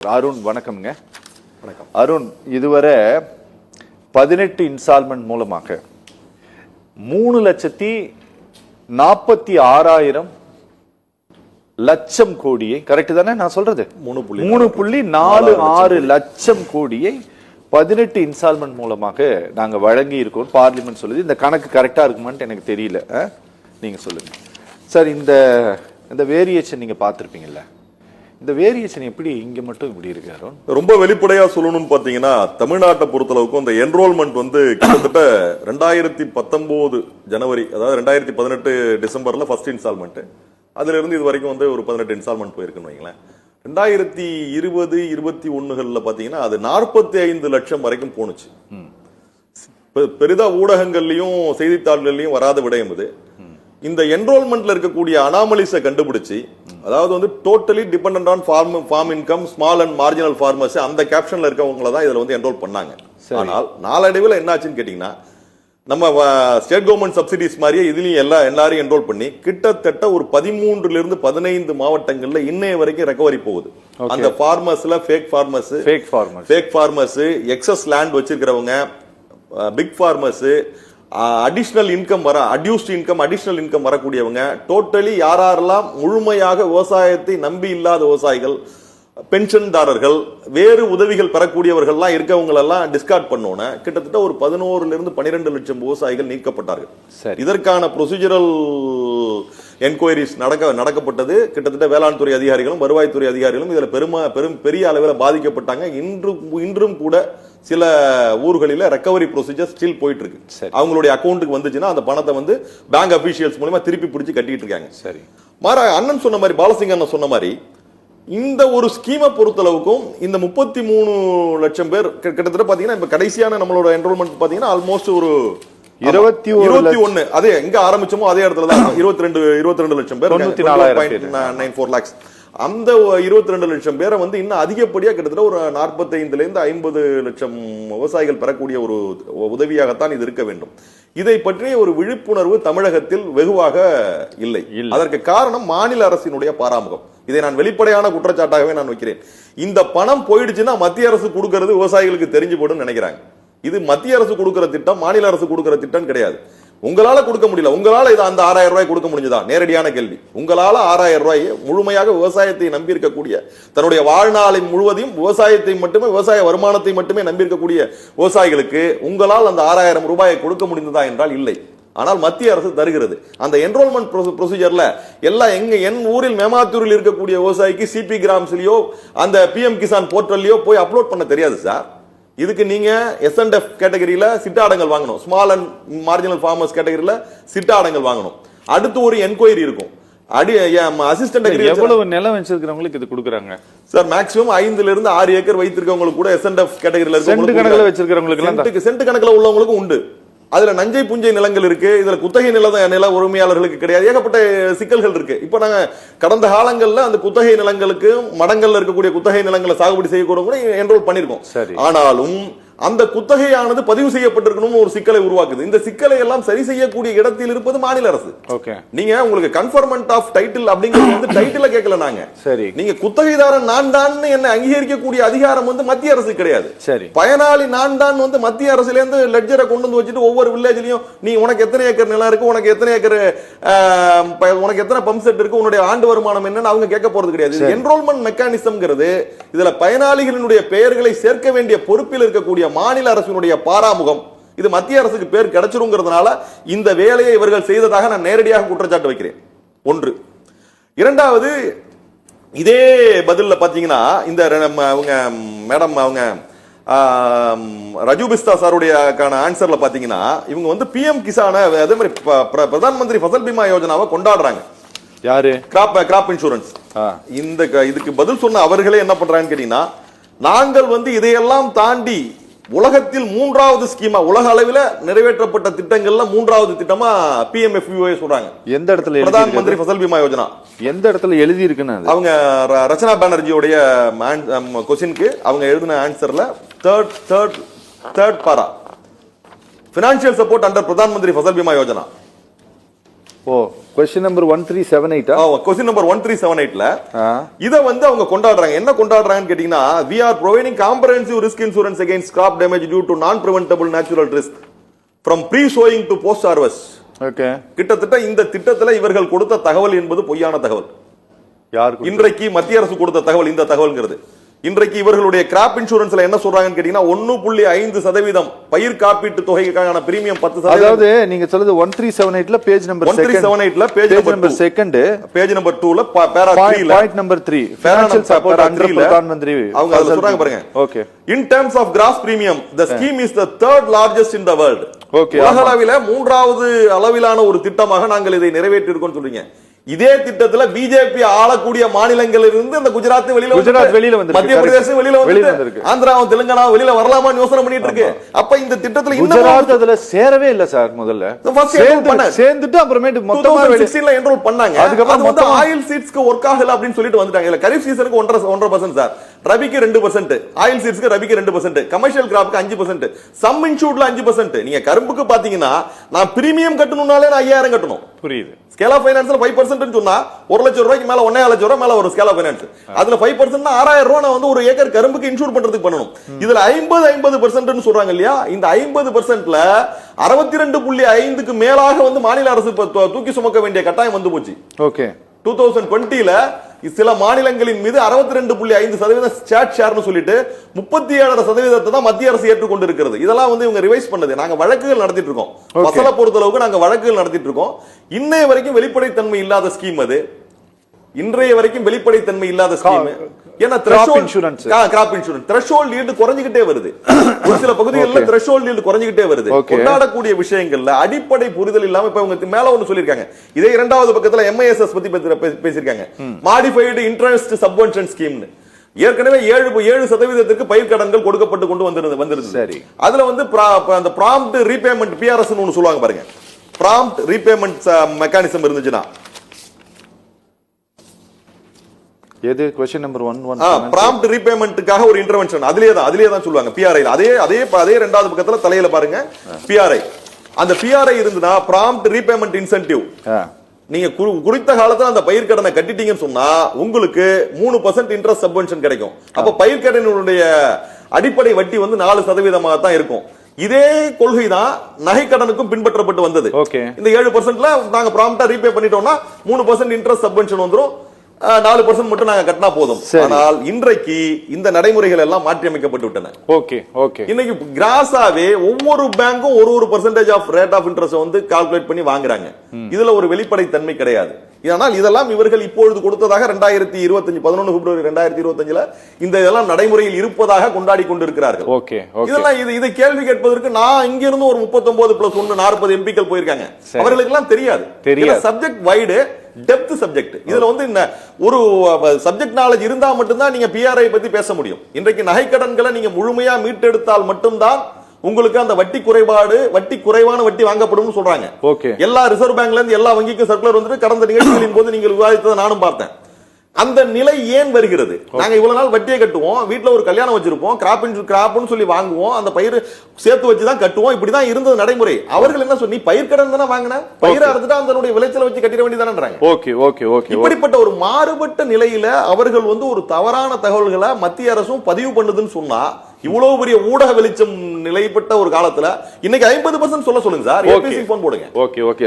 அருண் வணக்கம்ங்க. வணக்கம் அருண். இதுவரை 18 இன்ஸ்டால்மெண்ட் மூலமாக 3,46,000 லட்சம் கோடியை, கரெக்ட் தானே நான் சொல்றது? 3.46 லட்சம் கோடியை 18 இன்ஸ்டால்மெண்ட் மூலமாக நாங்க வழங்கி இருக்கோம். பார்லிமெண்ட் சொல்லுது. இந்த கணக்கு கரெக்டா இருக்குமான்னு எனக்கு தெரியல, நீங்க சொல்லுங்க சார். இந்த வேரியேஷன் நீங்க பார்த்திருப்பீங்கல்ல, இந்த வேரியேஷன் எப்படி இங்க மட்டும் இப்படி இருக்காரு? ரொம்ப வெளிப்படையா சொல்லணும்னு பாத்தீங்கன்னா, தமிழ்நாட்டை பொறுத்தளவுக்கு இந்த என்ரோல்மெண்ட் கிட்டத்தட்ட 2019 ஜனவரி, அதாவது 2018 டிசம்பர்ல ஃபர்ஸ்ட் இன்ஸ்டால்மெண்ட், அதுல இருந்து இது வரைக்கும் ஒரு 18 இன்ஸ்டால்மெண்ட் போயிருக்குன்னு வைங்களேன். 2020-21 பாத்தீங்கன்னா அது 45 லட்சம் வரைக்கும் போனுச்சு. பெரிதா ஊடகங்கள்லயும் செய்தித்தாள்கள்லயும் வராத விடயம் இது. இந்த என்ரோல்மெண்ட்ல இருக்கக்கூடிய அனாமலிஸை கண்டுபிடிச்சு, அதாவது totally dependent on farm income, small and marginal farmers, அந்த கேப்ஷன்ல இருக்கவங்கள தான் இதுல என்ரோல் பண்ணாங்க. ஆனால் நாளடைவில் என்ன ஆச்சுன்னு கேட்டீங்கன்னா, நம்ம ஸ்டேட் கவர்மெண்ட் சப்சிடிஸ் மாதிரியே இதுலயும் எல்லாரையும் என்ரோல் பண்ணி கிட்டத்தட்ட ஒரு 13 - 15 மாவட்டங்கள்ல இன்னைய வரைக்கும் ரெக்கவரி போகுது. அந்த ஃபார்மர்ஸ்ல ஃபேக் ஃபார்மர்ஸ், எக்ஸஸ் லேண்ட் வச்சிருக்கிறவங்க, big farmers, additional income additional income வரக்கூடியவங்க, டோட்டலி யாரெல்லாம் முழுமையாக விவசாயத்தை நம்பி இல்லாத விவசாயிகள், பென்ஷன்தாரர்கள், வேறு உதவிகள் பெறக்கூடியவர்கள்லாம் இருக்கவங்களெல்லாம் டிஸ்கார்ட் பண்ணோன்னு கிட்டத்தட்ட ஒரு 11 - 12 லட்சம் விவசாயிகள் நீக்கப்பட்டார்கள். இதற்கான ப்ரொசீஜரல் என்கொயரிஸ் நடக்கப்பட்டது. கிட்டத்தட்ட வேளாண் துறை அதிகாரிகளும் வருவாய்த்துறை அதிகாரிகளும் இதுல பெரிய அளவில் பாதிக்கப்பட்டாங்க. இன்றும் கூட சில ஊர்களில ரெக்கவரி ப்ரொசீஜர் ஸ்டில் போயிட்டு இருக்கு. அவங்களுடைய அக்கௌண்ட்டுக்கு வந்துச்சுன்னா அந்த பணத்தை பேங்க் அபிஷியல்ஸ் மூலமா திருப்பி பிடிச்சு கட்டிட்டு இருக்காங்க. சரி, மாறா அண்ணன் சொன்ன மாதிரி, பாலசிங்க அண்ணன் சொன்ன மாதிரி, இந்த ஒரு ஸ்கீமை பொறுத்தளவுக்கும் இந்த 33 லட்சம் பேர் கிட்டத்தட்ட பாத்தீங்கன்னா, இப்ப கடைசியான நம்மளோட என்ரோல்மெண்ட் பாத்தீங்கன்னா ஆல்மோஸ்ட் ஒரு 21, அதே எங்க ஆரம்பிச்சோமோ அதே இடத்துல தான் 22 லட்சம் பேர், 94 lakhs. அந்த 22 லட்சம் பேரை இன்னும் அதிகப்படியா கிட்டத்தட்ட ஒரு 45 - 50 லட்சம் விவசாயிகள் பெறக்கூடிய ஒரு உதவியாகத்தான் இது இருக்க வேண்டும். இதை பற்றிய ஒரு விழிப்புணர்வு தமிழகத்தில் வெகுவாக இல்லை. அதற்கு காரணம் மாநில அரசினுடைய பாராமுகம். இதை நான் வெளிப்படையான குற்றச்சாட்டாகவே நான் வைக்கிறேன். இந்த பணம் போயிடுச்சுன்னா மத்திய அரசு கொடுக்கிறது விவசாயிகளுக்கு தெரிஞ்சு போடும் நினைக்கிறாங்க. இது மத்திய அரசு கொடுக்கிற திட்டம், மாநில அரசு கொடுக்கிற திட்டம் கிடையாது. உங்களால கொடுக்க முடியல, உங்களால இது அந்த 6,000 ரூபாய் கொடுக்க முடிஞ்சதா? நேரடியான கேள்வி. உங்களால 6,000 ரூபாய் முழுமையாக விவசாயத்தை நம்பி இருக்கக்கூடிய, தன்னுடைய வாழ்நாளை முழுவதையும் விவசாயத்தை மட்டுமே, விவசாய வருமானத்தை மட்டுமே நம்பி இருக்கக்கூடிய விவசாயிகளுக்கு உங்களால் அந்த 6,000 ரூபாயை கொடுக்க முடிந்ததா என்றால் இல்லை. ஆனால் மத்திய அரசு தருகிறது. அந்த என்ரோல்மெண்ட் ப்ரொசீஜர்ல எல்லாம் என் ஊரில் மேமாத்தூரில் இருக்கக்கூடிய விவசாயிக்கு சிபி கிராம்ஸ்லயோ அந்த PM கிசான் போர்ட்டல்லயோ போய் அப்லோட் பண்ண தெரியாது சார். இதுக்கு நீங்க SNF கேட்டகரியில சிட்டாடங்கள் வாங்கணும், ஸ்மால் அண்ட் மார்ஜினல் ஃபார்மர்ஸ் கேட்டகரியில சிட்டாடங்கள் வாங்கணும். அடுத்து ஒரு என்கொயரி இருக்கும். அசிஸ்டன்ட் எவ்வளவு நிலம் வச்சிருக்கிறவங்களுக்கு இது கொடுக்குறாங்க சார்? மேக்ஸிமம் 5 - 6 ஏக்கர் வைத்திருக்கவங்களுக்கு கூட SNF கேட்டகரியில சென்ட் கணக்குல வச்சிருக்கிறவங்களுக்கு, சென்ட் கணக்குல உள்ளவங்களுக்கும் உண்டு. அதுல நஞ்சை புஞ்சை நிலங்கள் இருக்கு, இதுல குத்தகை நில உரிமையாளர்களுக்கு கிடையாது. ஏகப்பட்ட சிக்கல்கள் இருக்கு. இப்ப நாங்க கடந்த காலங்கள்ல அந்த குத்தகை நிலங்களுக்கு, மடங்கள்ல இருக்கக்கூடிய குத்தகை நிலங்களை சாகுபடி செய்யக்கூட என்ரோல் பண்ணிருக்கோம். ஆனாலும் அந்த குத்தகையானது பதிவு செய்யப்பட்டிருக்கணும் ஒரு சிக்கலை உருவாக்குது. இந்த சிக்கலை எல்லாம் சரி செய்யக்கூடிய இடத்தில் இருப்பது மாநில அரசு. நீங்க உங்களுக்கு கன்ஃபர்மெண்ட் ஆஃப் டைட்டில் அப்படிங்கிறது டைட்டில கேட்கல நாங்க. சரி, நீங்க குத்தகைதாரன் நான் தான் என்ன அங்கீகரிக்கக்கூடிய அதிகாரம் மத்திய அரசு கிடையாது. சரி, பயனாளி நான் தான் மத்திய அரசுல இருந்து லெட்ஜரை கொண்டு வச்சுட்டு ஒவ்வொரு வில்லேஜ்லயும் நீ உனக்கு எத்தனை ஏக்கர் நிலம் இருக்கு, உனக்கு எத்தனை ஏக்கர், உனக்கு எத்தனை பம்ப் செட் இருக்கு, உன்னுடைய ஆண்டு வருமானம் என்னன்னு அவங்க கேட்க போறது கிடையாது. என்ரோல்மெண்ட் மெக்கானிசம்ங்கிறது இதுல பயனாளிகளினுடைய பெயர்களை சேர்க்க வேண்டிய பொறுப்பில் இருக்கக்கூடிய மாநில அரசினுடைய பாராமுகம். இது மத்திய அரசுக்கு பேர் கிடைச்சிருங்கிறதுனால இந்த வேலையை இவர்கள் செய்ததாக நான் நேரடியாக குற்றச்சாட்டு வைக்கிறேன். ஒன்று. இரண்டாவது, இதே பதில்ல பாத்தீங்கன்னா இந்த அவங்க மேடம், அவங்க ரஜு பிஸ்தா சாருடைய ஆன்சர்ல பாத்தீங்கன்னா, இவங்க PM கிசான, அதே மாதிரி பிரதான் மந்திரி ஃபசல் பீமா யோஜனாவை கொண்டாடுறாங்க. யாரு? Graph insurance. இதுக்கு பதில் சொன்ன அவர்களே என்ன பண்றாங்கன்னு கேட்டீங்கன்னா, நாங்கள் இதையெல்லாம் தாண்டி உலகத்தில் 3வது ஸ்கீமா, உலக அளவில் நிறைவேற்றப்பட்ட திட்டங்கள்ல 3வது திட்டமா PMFBY சொல்றாங்க. எந்த இடத்துல? பிரதான் மந்திரி ஃபசல் பீமா யோஜனா. எந்த இடத்துல எழுதி இருக்குன்னு அவங்க ரச்சனா பானர்ஜியோடைய क्वेश्चनக்கு அவங்க எழுதின ஆன்சர்ல தேர்ட் பாரா, ஃபைனான்சியல் சப்போர்ட் அண்டர் பிரதான் மந்திரி ஃபசல் பீமா யோஜனா. ஓ, கொஸ்டின் நம்பர் 1378 கொஸ்டின் நம்பர் 1378ல இத வந்து அவங்க கொண்டாடுறாங்க. என்ன கொண்டாடுறாங்கன்னு கேட்டீங்கன்னா, we are providing comprehensive risk insurance against crop damage due to non preventable natural risk from pre sowing to post harvest. Okay. கிட்டத்தட்ட இந்த திட்டத்துல இவர்கள் கொடுத்த தகவல் என்பது பொய்யான தகவல். யாருக்கு? இன்றைக்கு மத்திய அரசு கொடுத்த தகவல் இந்த தகவல்ங்கிறது. இன்றைக்கு இவர்களுடைய கிராப் இன்சூரன்ஸ்ல என்ன சொல்றாங்கன்னு கேட்டீங்கன்னா 1.5% பயிர் காப்பீட்டு தொகைக்கான பிரீமியம் 10%. அதாவது நீங்க சொல்றது 1378ல பேஜ் நம்பர் 1378ல page number second page number 2ல பேரா 3ல point number 3 financial support under Pradhan Mantri அவங்க அத சொல்றாங்க பாருங்க. Okay. In terms of gross premium, the scheme is the third largest in the world. Okay. உலக அளவில மூன்றாவது அளவிலான ஒரு திட்டமாக நாங்கள் இதை நிறைவேற்றி இருக்கோம் சொல்றீங்க. இதே திட்டத்துல பிஜேபி ஆளக்கூடிய மாநிலங்களில் இருந்து அந்த குஜராத் வெளியில வந்து, மத்திய பிரதேசம் வெளியில வந்து, ஆந்திராவும் தெலுங்கானா வெளியில வரலாமான்னு யோசனை பண்ணிட்டு இருக்கு. அப்ப இந்த திட்டத்துல குஜராத் அதுல சேரவே இல்ல சார். முதல்ல சேர்ந்துட்டு அப்புறமேட்டு மொத்தமா 2016ல என்ரோல் பண்ணாங்க. அதுக்கப்புறம் வந்து ஆயில் சீட்ஸ்க்கு ஒர்க் ஆகல அப்படின்னு சொல்லிட்டு வந்துட்டாங்க. இல்ல கரீஃப் சீசனுக்கு 1.5% சார், ரபிக்கு 2%, ஆயில் சீட்ஸ்க்கு ரபிக்கு 2%, கமர்ஷியல் கிராப்க்கு 5%, சம் இன்சூர்ட்ல 5%. நீங்க கரும்புக்கு பாத்தீங்கன்னா நான் பிரீமியம் கட்டணும்னாலே நான் 5000 கட்டணும். புரியுது. ஸ்கேல் ஆஃப் ஃபைனான்ஸ்ல 5% சொன்னா 1 லட்சம் ரூபாய்க்கு மேல 1.5 லட்சம் ரூபாய் மேல ஒரு ஸ்கேல் ஆஃப் ஃபைனான்ஸ். அதுல 5% 6000 ரூபாய் நான் வந்து ஒரு ஏக்கர் கரும்புக்கு இன்சூர் பண்றதுக்கு பண்ணணும். இதுல 50% சொல்றாங்க இல்லையா? இந்த 50%ல 62.5க்கு மேலாக வந்து மாநில அரசு தூக்கி சுமக்க வேண்டிய கட்டாயம் வந்து போச்சு. ஓகே. 2020ல சில மாநிலங்களின் மீது 62.5% ஸ்டாட் ஷேர்னு சொல்லிட்டு 37% தான் மத்திய அரசு ஏற்றுக்கொண்டு இருக்கிறது. இதெல்லாம் வந்து இவங்க ரிவைஸ் பண்ணது. நாங்க வழக்குகள் நடத்திட்டு இருக்கோம். வசல பொறுத்தளவுக்கு நாங்க வழக்குகள் நடத்திட்டு இருக்கோம். இன்னைய வரைக்கும் வெளிப்படைத்தன்மை இல்லாத ஸ்கீம் அது. இன்றைய வரைக்கும் வெளிப்படைத்தன்மை இல்லாத ஸ்கீம். ஏன்னா கிராப் இன்சூரன்ஸ் த்ரெஷோல்ட் ஈல்ட் குறைஞ்சிட்டே வருது. ஒரு சில பகுதிகளில் த்ரெஷோல்ட் ஈல்ட் குறைஞ்சிட்டே வருது. கொண்டாடக்கூடிய விஷயங்கள்ல அடிப்படை புரிதல் இல்லாம இப்ப இவங்க மேல ஒன்னு சொல்லிருக்காங்க. இதே இரண்டாவது பக்கத்துல MISS பத்தி பேசியிருக்காங்க. மாடிஃபைடு இன்ட்ரெஸ்ட் சப்வென்ஷன் ஸ்கீம்னு. ஏற்கனவே 7% பயிர் கடன்கள் கொடுக்கப்பட்டு கொண்டு வந்திருந்தது. சரி. அதுல வந்து அந்த ப்ராம்ப்ட் ரீபேமெண்ட் PRS ஒன்னு சொல்லுவாங்க பாருங்க. ப்ராம்ப்ட் ரீபேமெண்ட் மெக்கானிசம் இருந்துச்சுன்னா எது क्वेश्चन நம்பர் 11 prompt repaymentக்காக ஒரு இன்டர்வென்ஷன் அதுலயே தான் சொல்லுவாங்க. PRI அதே இரண்டாவது பக்கத்துல தலையில பாருங்க PRI. அந்த PRI இருந்துனா prompt repayment incentive. நீங்க குறித்த காலத்துல அந்த பயிர் கடனை கட்டிட்டீங்கன்னு சொன்னா உங்களுக்கு 3% இன்ட்ரெஸ்ட் சப்வென்ஷன் கிடைக்கும். அப்ப பயிர் கடனுடைய அடிப்படை வட்டி வந்து 4% தான் இருக்கும். இதே கொள்கை தான் நகை கடனுக்கும் பின்பற்றப்பட்டு வந்தது. இந்த 7%ல நாங்க ப்ராம்ப்டா ரீபே பண்ணிட்டோம்னா 3% இன்ட்ரெஸ்ட் சப்வென்ஷன் வந்துரும். 4% மட்டும் நாங்க கட்டினா போதும். ஆனால் இன்றைக்கு இந்த நடைமுறைகள் எல்லாம் மாற்றி அமைக்கப்பட்டு விட்டன. இன்னைக்கு கிராஸாவே ஒவ்வொரு பேங்கும் ஒரு percentage of rate of interest வந்து கால்குலேட் பண்ணி வாங்குறாங்க. இதுல ஒரு வெளிப்படைத்தன்மை கிடையாது. ஆனால் இதெல்லாம் இவர்கள் இப்பொழுது கொடுத்ததாக 2025 11 பிப்ரவரி 2025ல இந்த இதெல்லாம் நடைமுறையில் இருப்பதாக கொண்டாடி கொண்டிருக்கிறார்கள். இதெல்லாம் இதை கேள்வி கேட்பதற்கு நான் இங்க இருந்து ஒரு 39+1 40 எம்பிக்கள் போயிருக்காங்க. அவர்களுக்கு எல்லாம் தெரியாது. Subject wide depth subject. இதுல வந்து ஒரு சப்ஜெக்ட் நாலேஜ் இருந்தா மட்டும்தான் நீங்க PRI பத்தி பேச முடியும். இன்றைக்கு நகை கடன்களை நீங்க முழுமையா மீட்டெடுத்தால் மட்டும்தான் உங்களுக்கு அந்த வட்டி குறைவான வட்டி வாங்கப்படும் சொல்றாங்க. எல்லா ரிசர்வ் பேங்க்ல இருந்து எல்லா வங்கிக்கும் சர்க்குலர் வந்துட்டு கடந்த நிகழ்ச்சிகளின் போது நீங்கள் விவாதித்ததை நானும் பார்த்தேன். அந்த நிலை ஏன் வருகிறது? நாங்க இவ்வளவு நாள் வட்டியை கட்டுவோம், வீட்டுல ஒரு கல்யாணம் வச்சிருப்போம், கிராப்னு சொல்லி வாங்குவோம், அந்த பயிர் சேர்த்து வச்சுதான் கட்டுவோம். இப்படிதான் இருந்தது நடைமுறை. அவர்கள் என்ன சொல்லி பயிர் கடன் தானே வாங்கின, பயிரை அறுத்துட்டு அதனுடைய விளைச்சலை வச்சு கட்டிட வேண்டியதானே. இப்படிப்பட்ட ஒரு மாறுபட்ட நிலையில அவர்கள் வந்து ஒரு தவறான தகவல்களை மத்திய அரசும் பதிவு பண்ணுதுன்னு சொன்னா, இவ்வளவு பெரிய ஊடக வெளிச்சம் நிலைப்பட்ட ஒரு காலத்துல இன்னைக்கு 50% சொல்லுங்க சார். போன் போடுங்க.